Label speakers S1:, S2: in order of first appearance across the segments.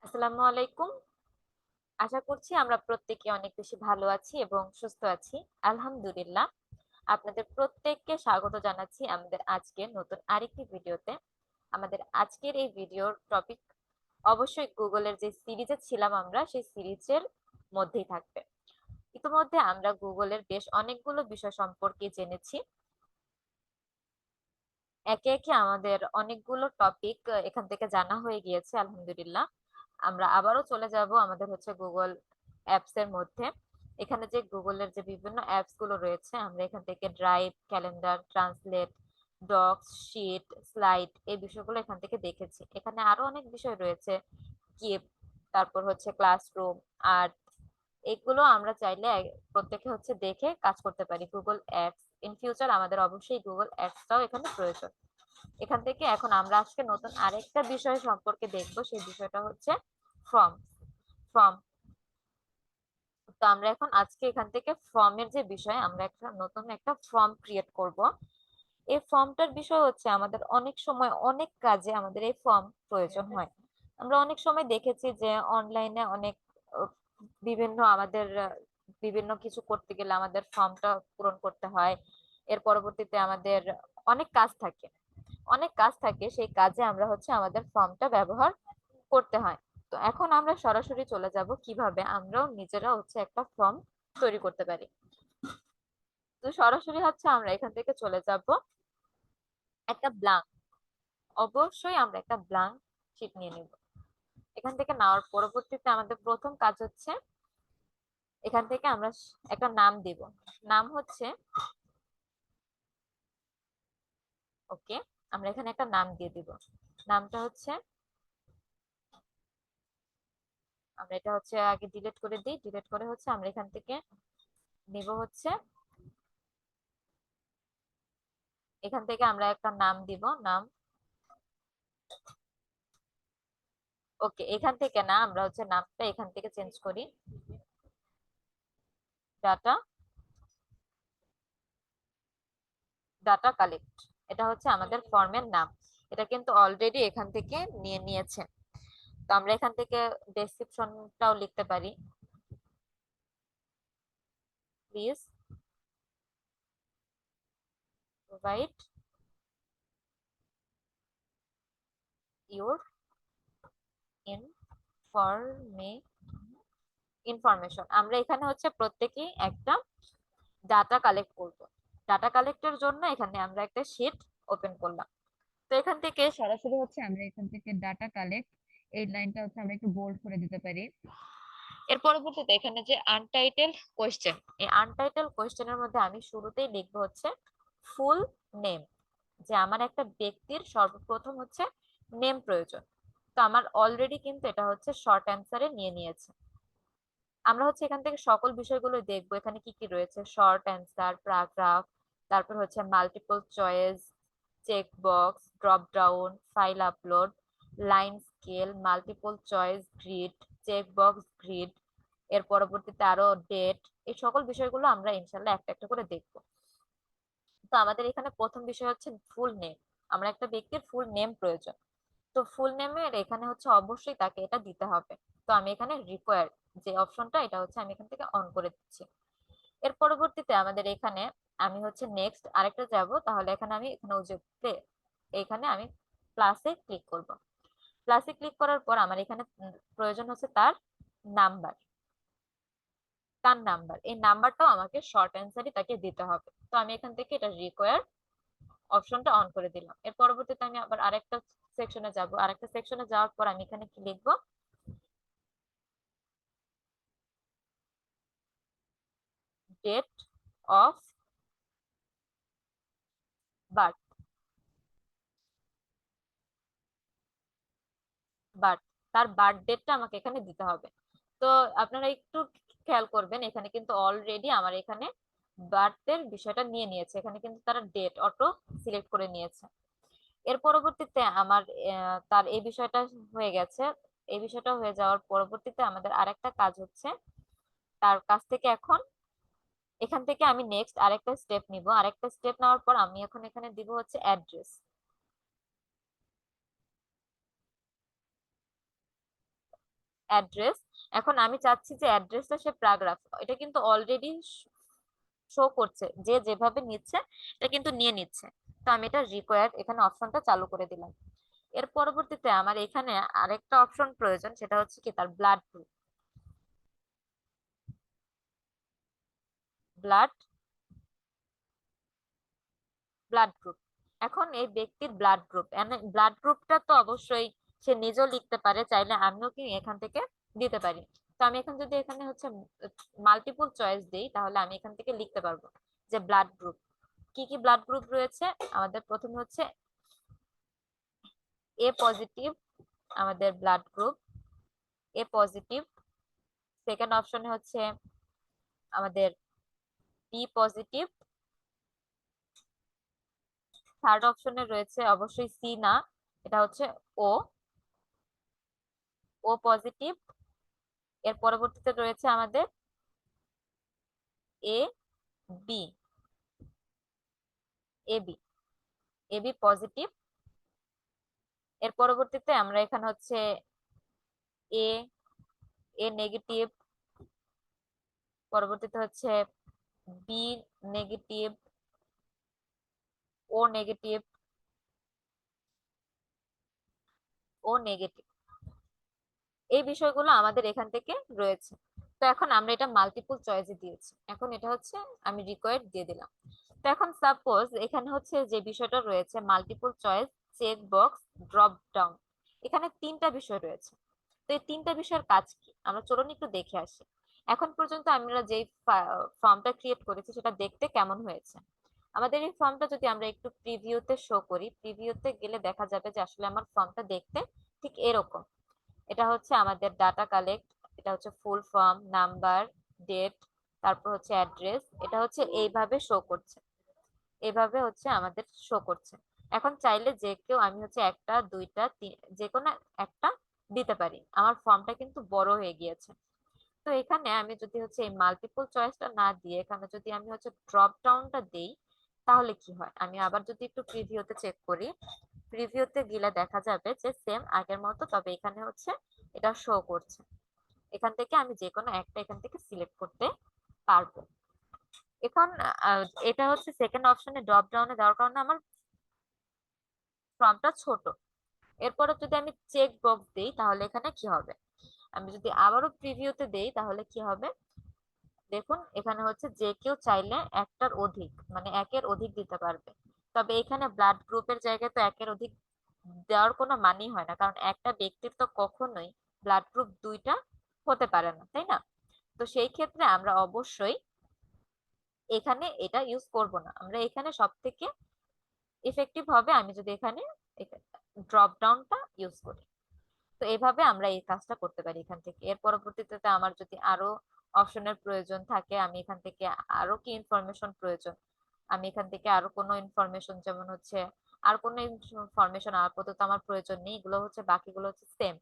S1: আসসালামু আলাইকুম। আশা করছি আমরা প্রত্যেকে অনেক বেশি ভালো আছি এবং সুস্থ আছি। আলহামদুলিল্লাহ। আপনাদের প্রত্যেককে স্বাগত জানাচ্ছি আমাদের আজকের নতুন আরেকটি ভিডিওতে। আমাদের আজকের এই ভিডিওর টপিক অবশ্যই গুগলের যে সিরিজে ছিলাম আমরা সেই সিরিজের মধ্যেই থাকবে। ইতিমধ্যে আমরা গুগলের বেশ অনেকগুলো বিষয় সম্পর্কে জেনেছি। একে একে আমাদের অনেকগুলো টপিক এখান থেকে জানা হয়ে গিয়েছে আলহামদুলিল্লাহ। আমরা আবারও চলে যাব আমাদের হচ্ছে গুগল অ্যাপস এর মধ্যে। এখানে যে গুগলের যে বিভিন্ন অ্যাপস গুলো রয়েছে আমরা এখান থেকে drive, calendar, translate, docs, sheet, slide এই বিষয়গুলো এখান থেকে দেখেছি। এখানে আরো অনেক বিষয় রয়েছে, কিপ, তারপর হচ্ছে ক্লাসরুম, আর্ট। এগুলো আমরা চাইলে প্রত্যেকে হচ্ছে দেখে কাজ করতে পারি। গুগল অ্যাপস ইন ফিউচার আমাদের অবশ্যই গুগল অ্যাপসটাও এখানে প্রয়োজন। এখান থেকে এখন আমরা আজকে নতুন আরেকটা বিষয় সম্পর্কে দেখবো, সেই বিষয়টা হচ্ছে ফর্ম। ফর্ম। তো আমরা এখন আজকে এখান থেকে ফর্মের যে বিষয়, আমরা একটা নতুন একটা ফর্ম ক্রিয়েট করব। এই ফর্মটার বিষয় হচ্ছে আমাদের অনেক সময় অনেক কাজে আমাদের এই ফর্ম প্রয়োজন হয়। আমরা অনেক সময় দেখেছি যে অনলাইনে অনেক আহ, বিভিন্ন আমাদের বিভিন্ন কিছু করতে গেলে আমাদের ফর্মটা পূরণ করতে হয়। এর পরবর্তীতে আমাদের অনেক কাজ থাকে। অনেক কাজ থাকে, সেই কাজে আমরা হচ্ছে আমাদের ফর্মটা ব্যবহার করতে হয়। তো এখন আমরা সরাসরি চলে যাব কিভাবে আমরাও নিজেরা হচ্ছে একটা ফর্ম তৈরি করতে পারি। তো সরাসরি হচ্ছে আমরা এখান থেকে চলে যাব একটা ব্ল্যাঙ্ক। অবশ্যই আমরা একটা ব্ল্যাঙ্ক শিট নিয়ে নিব। এখান থেকে নেওয়ার পরবর্তীতে আমাদের প্রথম কাজ হচ্ছে এখান থেকে আমরা একটা নাম দিব। নাম হচ্ছে ওকে। আমরা এখানে একটা নাম দিয়ে দিব। নামটা হচ্ছে, আমরা এটা হচ্ছে আগে ডিলিট করে দিই। ডিলিট করে হচ্ছে আমরা এখান থেকে নিব হচ্ছে, এখান থেকে আমরা একটা নাম দিব। নাম ওকে। এখান থেকে না, আমরা হচ্ছে নামটা এখান থেকে চেঞ্জ করি। Data, data collect. এটা হচ্ছে আমাদের ফর্মের নাম। এটা কিন্তু অলরেডি এখান থেকে নিয়ে নিয়েছে। তো আমরা এখান থেকে ডেসক্রিপশনটাও লিখতে পারি। Please provide your inform information. আমরা এখানে হচ্ছে প্রত্যেকেই একটা ডাটা কালেক্ট করব। ডাটা কালেক্টের জন্য এখানে আমরা একটা শিট ওপেন করলাম। তো এখান থেকে সরাসরি হচ্ছে আমরা এখান থেকে ডাটা কালেক্ট, এই লাইনটা হচ্ছে আমরা একটু বোল্ড করে দিতে পারি। এর পরবর্তীতে এখানে যে আনটাইটেল কোয়েশ্চেন, এই আনটাইটেল কোয়েশ্চেনের মধ্যে আমি শুরুতেই লিখবো হচ্ছে ফুল নেম। যে আমার একটা ব্যক্তির সর্বপ্রথম হচ্ছে নেম প্রয়োজন। তো আমার অলরেডি কিন্তু এটা হচ্ছে শর্ট অ্যান্সারে নিয়ে নিয়েছে। আমরা হচ্ছে এখান থেকে সকল বিষয়গুলো দেখবো, এখানে কি কি রয়েছে: শর্ট অ্যান্সার, প্যারাগ্রাফ, তারপর হচ্ছে multiple choice, check box, drop down, file upload, line scale, multiple choice grid, check box grid. এর পরবর্তীতে আরো ডেট। এই সকল বিষয়গুলো আমরা ইনশাল্লাহ একটা একটা করে দেখবো। তো আমাদের এখানে প্রথম বিষয় হচ্ছে ফুল নেম। আমরা একটা ব্যক্তির ফুল নেম প্রয়োজন। তো ফুল নেমের এখানে হচ্ছে অবশ্যই তাকে এটা দিতে হবে। তো আমি এখানে রিকোয়ার যে অপশনটা, এটা হচ্ছে আমি এখান থেকে অন করে দিচ্ছি। এর পরবর্তীতে আমাদের এখানে আমি হচ্ছে নেক্সট আরেকটা যাব। তাহলে এখানে আমি এখানে ওই যে প্লে, এখানে আমি প্লাসে ক্লিক করব। প্লাসে ক্লিক করার পর আমার এখানে প্রয়োজন হচ্ছে তার নাম্বার। তার নাম্বার, এই নাম্বারটাও আমাকে শর্ট অ্যান্সারই তাকে দিতে হবে। তো আমি এখান থেকে এটা রিকোয়ার অপশনটা অন করে দিলাম। এর পরবর্তীতে আমি আবার আরেকটা সেকশনে যাব। আরেকটা সেকশনে যাওয়ার পর আমি এখানে কি লিখবো: ডেট অফ বার্থ। বার্থ, তার বার্থ ডেটটা আমাকে এখানে দিতে হবে। তো আপনারা একটু খেয়াল করবেন, এখানে কিন্তু অলরেডি আমার এখানে বার্থের বিষয়টা নিয়ে নিয়েছে। এখানে কিন্তু তারা ডেট অটো সিলেক্ট করে নিয়েছে। এর পরবর্তীতে আমার তার এই বিষয়টা হয়ে গেছে। এই বিষয়টা হয়ে যাওয়ার পরবর্তীতে আমাদের আরেকটা কাজ হচ্ছে তার কাছ থেকে এখন এখান থেকে আমি নেক্সট আরেকটা স্টেপ নিব। আরেকটা স্টেপ নেওয়ার পর আমি এখন এখানে দিব হচ্ছে অ্যাড্রেস। অ্যাড্রেস। এখন আমি চাচ্ছি যে অ্যাড্রেসটা সে প্যারাগ্রাফ, এটা কিন্তু অলরেডি শো করছে, যে যেভাবে নিচ্ছে এটা কিন্তু নিয়ে নিচ্ছে। তো আমি এটা রিকোয়ার্ড এখানে অপশনটা চালু করে দিলাম। এর পরবর্তীতে আমার এখানে আরেকটা অপশন প্রয়োজন, সেটা হচ্ছে কি তার blood group. Blood blood group. এখন এই ব্যক্তির ব্লাড গ্রুপ, ব্লাড গ্রুপটা তো অবশ্যই সে নিজেও লিখতে পারে, চাইলে আমিও কি এখান থেকে দিতে পারি। তো আমি এখন যদি এখানে হচ্ছে মাল্টিপল চয়েস দিই, তাহলে আমি এখান থেকে লিখতে পারবো যে ব্লাড গ্রুপ, কি কি ব্লাড গ্রুপ রয়েছে। আমাদের প্রথমে হচ্ছে এ পজিটিভ, আমাদের ব্লাড গ্রুপ এ পজিটিভ। সেকেন্ড অপশনে হচ্ছে আমাদের বি পজিটিভ। থার্ড অপশনে রয়েছে অবশ্যই সি না, এটা হচ্ছে ও, ও পজিটিভ। এর পরবর্তীতে রয়েছে আমাদের A B, A B, A B positive. এর পরবর্তীতে আমরা এখানে হচ্ছে এ, এ নেগেটিভ। পরবর্তীতে হচ্ছে বি নেগেটিভ, ও নেগেটিভ, ও নেগেটিভ। এই বিষয়গুলো আমাদের এখান থেকে রয়েছে। তো এখন আমরা এটা মাল্টিপল চয়েসে দিয়েছি, এখন এটা হচ্ছে আমি রিকোয়ার্ড দিয়ে দিলাম। তো এখন সাপোজ এখানে হচ্ছে যে বিষয়টা রয়েছে multiple choice, check box, drop down, এখানে তিনটা বিষয় রয়েছে। তো এই তিনটা বিষয়ের কাজ কি আমরা চলুন একটু দেখে আসি। এখন পর্যন্ত আমরা যেই ফর্মটা ক্রিয়েট করেছি সেটা দেখতে কেমন হয়েছে। আমাদের এই ফর্মটা যদি আমরা একটু প্রিভিউতে শো করি, প্রিভিউতে গেলে দেখা যাবে যে আসলে আমার ফর্মটা দেখতে ঠিক এরকম। এটা হচ্ছে আমাদের ডাটা কালেক্ট, এটা হচ্ছে ফুল ফর্ম, নাম্বার, ডেট, তারপর হচ্ছে অ্যাড্রেস, এটা হচ্ছে এইভাবে শো করছে, এভাবে হচ্ছে আমাদের শো করছে। এখন চাইলে যে কেউ আমি হচ্ছে একটা দুইটা যে কোনো একটা দিতে পারি, আমার ফর্মটা কিন্তু বড় হয়ে গিয়েছে। তো এখানে আমি যদি হচ্ছে এই মাল্টিপল চয়েসটা না দিয়ে এখানে যদি আমি হচ্ছে ড্রপ ডাউনটা দেই, তাহলে কি হয়, আমি আবার যদি একটু প্রিভিউতে চেক করি, প্রিভিউতে গেলে দেখা যাবে যে সেম আগের মতো, তবে এখানে হচ্ছে এটা শো করছে। এখান থেকে আমি যে কোনো একটা এখান থেকে সিলেক্ট করতে পারবো। এখন এটা হচ্ছে সেকেন্ড অপশনে ড্রপ ডাউনে দেওয়ার কারণে আমার ফর্মটা ছোট। এরপরে যদি আমি চেক বক্স দিই তাহলে এখানে কি হবে, আমি যদি আবারও প্রিভিউতে দেই তাহলে কি হবে, দেখুন এখানে হচ্ছে যে কেউ চাইলে একটার অধিক মানে একের অধিক দিতে পারবে। তবে এখানে ব্লাড গ্রুপের জায়গায় তো একের অধিক দেওয়ার কোনো মানেই হয় না, কারণ একটা ব্যক্তির তো কখনোই ব্লাড গ্রুপ দুইটা হতে পারে না, তাই না? তো সেই ক্ষেত্রে আমরা অবশ্যই এখানে এটা ইউজ করব না, আমরা এখানে সব থেকে ইফেক্টিভ হবে আমি যদি এখানে ড্রপ ডাউনটা ইউজ করি। তো এভাবে আমরা এই কাজটা করতে পারি এখান থেকে। এর পরবর্তীতে আমার যদি আরো অপশনের প্রয়োজন থাকে, আমি এখান থেকে আরো কি ইনফরমেশন প্রয়োজন, আমি এখান থেকে আরো কোনো ইনফরমেশন যেমন হচ্ছে আর কোনো ইনফরমেশন আপাতত আমার প্রয়োজন নেই, এগুলো হচ্ছে বাকিগুলো হচ্ছে সেম,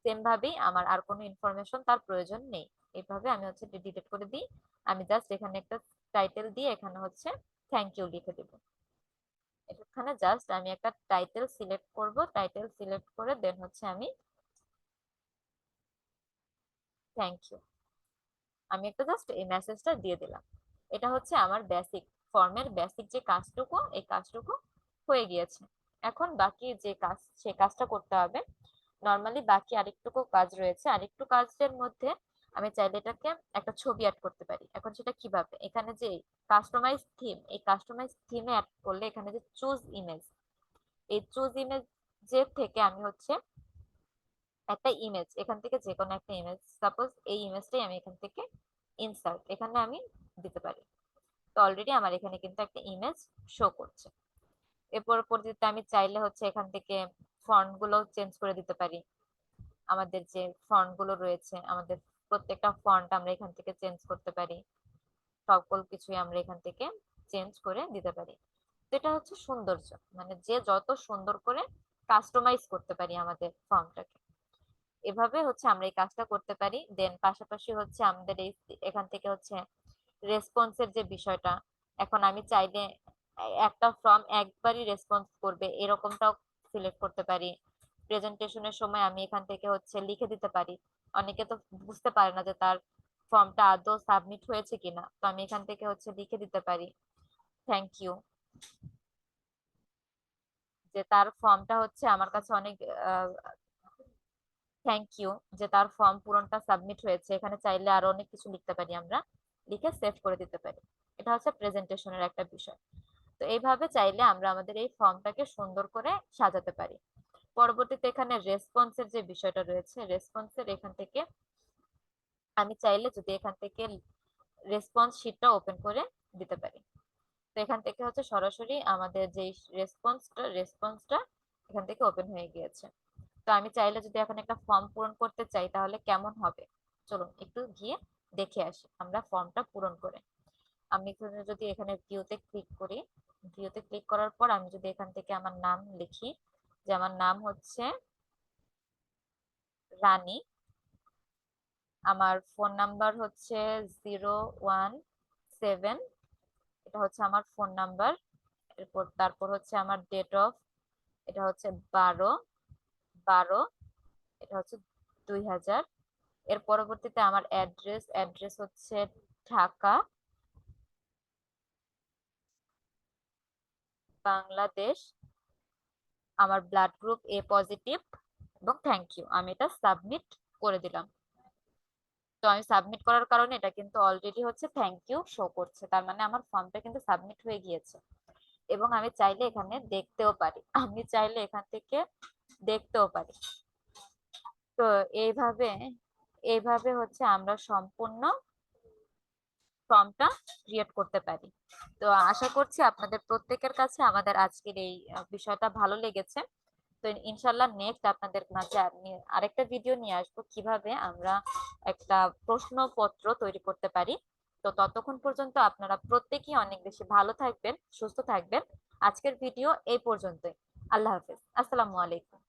S1: সেম ভাবেই আমার আর কোনো ইনফরমেশন তার প্রয়োজন নেই। এইভাবে আমি হচ্ছে ডিলিট করে দিই। আমি জাস্ট এখানে একটা টাইটেল দিয়ে এখানে হচ্ছে থ্যাংক ইউ লিখে দিব। এখানে জাস্ট আমি একটা টাইটেল সিলেক্ট করব, টাইটেল সিলেক্ট করে দেন হচ্ছে আমি থ্যাংক ইউ, আমি একটা জাস্ট এই মেসেজটা দিয়ে দিলাম। এটা হচ্ছে আমার বেসিক ফর্মের বেসিক যে কাজটুকু, এই কাজটুকু হয়ে গিয়েছে। এখন বাকি যে কাজ সে কাজটা করতে হবে। নর্মালি বাকি আরেকটুকু কাজ রয়েছে, আরেকটু কাজের মধ্যে আমি চাইলে এটাকে একটা ছবি অ্যাড করতে পারি। এখন সেটা কিভাবে, এখানে যে কাস্টমাইজ থিম, এই কাস্টমাইজ থিমে অ্যাড করলে এখানে যে চুজ ইমেজ, এই চুজ ইমেজের থেকে আমি হচ্ছে একটা ইমেজ এখান থেকে যে কোনো একটা ইমেজ, সাপোজ এই ইমেজটাই আমি এখান থেকে ইনসার্ট এখানে আমি দিতে পারি। তো অলরেডি আমার এখানে কিন্তু একটা ইমেজ শো করছে। এরপর পরবর্তীতে আমি চাইলে হচ্ছে এখান থেকে ফন্ট গুলো চেঞ্জ করে দিতে পারি। আমাদের যে ফন্ট গুলো রয়েছে, আমাদের প্রত্যেকটা ফন্ট আমরা এখান থেকে চেঞ্জ করতে পারি, সকল কিছুই আমরা এখান থেকে চেঞ্জ করে দিতে পারি। তো এটা হচ্ছে সৌন্দর্য, মানে যে যত সুন্দর করে কাস্টমাইজ করতে পারি আমাদের ফর্মটাকে, এভাবে হচ্ছে আমরা এই কাজটা করতে পারি। দেন পাশাপাশি হচ্ছে আমাদের এই এখান থেকে হচ্ছে রেসপন্সের যে বিষয়টা, এখন আমি চাইলে একটা ফর্ম একবারই রেসপন্স করবে এরকমটাও সিলেক্ট করতে পারি। প্রেজেন্টেশনের সময় আমি এখান থেকে হচ্ছে লিখে দিতে পারি অনেকে তো বুঝতে পারে না যে তার ফর্মটা আদৌ সাবমিট হয়েছে কিনা। তো আমি এখান থেকে হচ্ছে লিখে দিতে পারি থ্যাংক ইউ, যে তার ফর্মটা হচ্ছে আমার কাছে অনেক থ্যাংক ইউ যে তার ফর্ম পূরণটা সাবমিট হয়েছে। এখানে চাইলে আরো অনেক কিছু লিখতে পারি আমরা, লিখে সেভ করে দিতে পারি। এটা হচ্ছে প্রেজেন্টেশনের একটা বিষয়। তো এইভাবে চাইলে আমরা আমাদের এই ফর্মটাকে সুন্দর করে সাজাতে পারি। পরবর্তীতে এখানে রেসপন্সের যে বিষয়টা রয়েছে, রেসপন্সের এখান থেকে আমি চাইলে যদি এখান থেকে রেসপন্স শিটটা ওপেন করে দিতে পারি। তো এখান থেকে হচ্ছে সরাসরি আমাদের যে রেসপন্সটা এখান থেকে ওপেন হয়ে গিয়েছে। তো আমি চাইলে যদি এখন একটা ফর্ম পূরণ করতে চাই তাহলে কেমন হবে, চলুন একটু গিয়ে দেখে আসি আমরা ফর্মটা পূরণ করে। আমি যদি এখানে ভিউতে ক্লিক করি, ভিউতে ক্লিক করার পর আমি যদি এখান থেকে আমার নাম লিখি, যে আমার নাম হচ্ছে রানী, আমার ফোন নাম্বার হচ্ছে 017, এটা হচ্ছে আমার ফোন নাম্বার। এরপর তারপর হচ্ছে আমার ডেট অফ, এটা হচ্ছে 12/12, এটা হচ্ছে 2000। এর পরবর্তীতে আমার অ্যাড্রেস হচ্ছে ঢাকা, বাংলাদেশ, আমার ব্লাড গ্রুপ এ পজিটিভ, এবং থ্যাংক ইউ। আমি এটা সাবমিট করে দিলাম। তো আমি সাবমিট করার কারণে এটা কিন্তু অলরেডি হচ্ছে থ্যাংক ইউ শো করছে, তার মানে আমার ফর্মটা কিন্তু সাবমিট হয়ে গিয়েছে। এবং আমি চাইলে এখানে দেখতেও পারি, আমি চাইলে এখান থেকে দেখতেও পারি। তো এইভাবে এইভাবে হচ্ছে আমরা সম্পূর্ণ ফর্মটা ক্রিয়েট করতে পারি। তো আশা করছি আপনাদের প্রত্যেকের কাছে আমাদের আজকের এই বিষয়টা ভালো লেগেছে। তো ইনশাল্লাহ নেক্সট আপনাদের মাঝে আমি আরেকটা ভিডিও নিয়ে আসবো কিভাবে আমরা একটা প্রশ্নপত্র তৈরি করতে পারি। তো ততক্ষণ পর্যন্ত আপনারা প্রত্যেকেই অনেক বেশি ভালো থাকবেন, সুস্থ থাকবেন। আজকের ভিডিও এই পর্যন্তই। আল্লাহ হাফেজ, আসসালামু আলাইকুম।